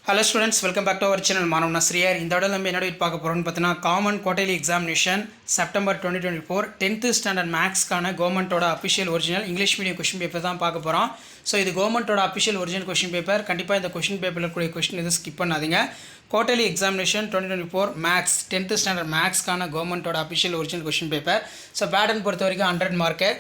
Hello students, welcome back to our channel. Manav Nasriyer. இந்த வீடியோல நம்ம என்ன பார்க்க போறோம்னு பார்த்தீனா common quarterly examination September 2024 10th standard மேக்ஸ்க்கான கவர்மெண்டோட official original English medium question paper தான் பார்க்க போறோம். ஸோ இது கவர்மெண்டோட அஃபிஷியல் ஒரிஜினல் क्वेश्चन பேப்பர். கண்டிப்பாக இந்த क्वेश्चन பேப்பரில் இருக்கக்கூடிய क्वेश्चन எதுவும் ஸ்கிப் பண்ணாதீங்க. Quarterly examination 2024 maths 10th standard மேக்ஸ்க்கான கவர்மெண்டோட official original question paper. So pattern பொறுத்த வரைக்கும் 100 மார்க்கு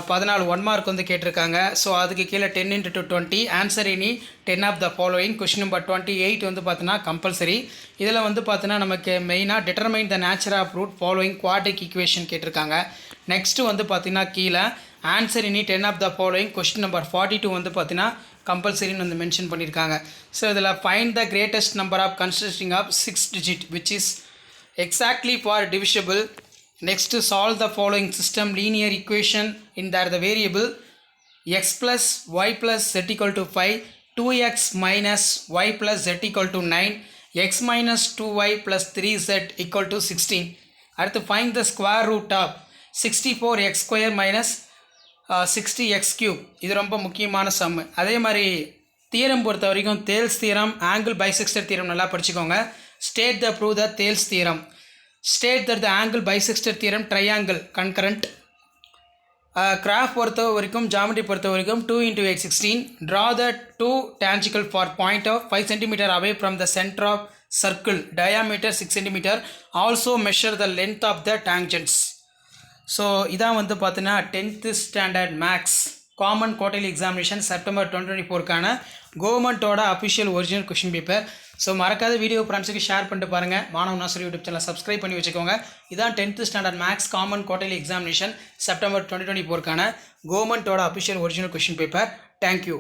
14 1 மார்க் வந்து கேட்டிருக்காங்க. ஸோ அதுக்கு கீழே 10 × 20 answer any 10 of the following. Question number 28 வந்து பார்த்தீங்கன்னா கம்பல்சரி. இதில் வந்து பார்த்தீங்கன்னா நமக்கு மெயினாக determine the nature of root following quadratic equation கேட்டிருக்காங்க. நெக்ஸ்ட்டு வந்து பார்த்தீங்கன்னா கீழே answer any 10 of the following. Question number 42 வந்து பார்த்தீங்கன்னா கம்பல்சரின்னு வந்து மென்ஷன் பண்ணியிருக்காங்க. ஸோ இதில் find the greatest number of consisting of 6 digit which is exactly for divisible. Next, solve the following system linear equation in that the variable x plus y plus z equal to 5, 2x minus y plus z equal to 9, x minus 2y plus 3z equal to 16. அடுத்து find the square root of 64x square minus 60x cube. இது ரொம்ப முக்கியமான some. அதே மாதிரி theorem பொறுத்த வரைக்கும் தேல்ஸ் theorem, angle bisector theorem நல்லா படிச்சுக்கோங்க. State the prove the தேல்ஸ் theorem. State that the angle bisector theorem triangle concurrent. Graph பொறுத்த வரைக்கும் geometry பொறுத்த வரைக்கும் 2 × x 16. Draw the two tangential for point of 5 cm away from the center of circle, diameter 6 cm. Also measure the length of the tangents. So இதான் வந்து பார்த்தீங்கன்னா 10th standard maths common quarterly examination September 2024க்கான கவர்மெண்ட்டோட official original question paper. So மறக்காத video ஃப்ரெண்ட்ஸுக்கு share பண்ணிட்டு பாருங்கள். மாணவ நாசர் யூடியூப் சேனல் சப்ஸ்கிரைப் பண்ணி வச்சுக்கோங்க. இதான் 10th standard maths common quarterly examination September 2024க்கான கவர்மெண்ட்டோட official original question paper. Thank you.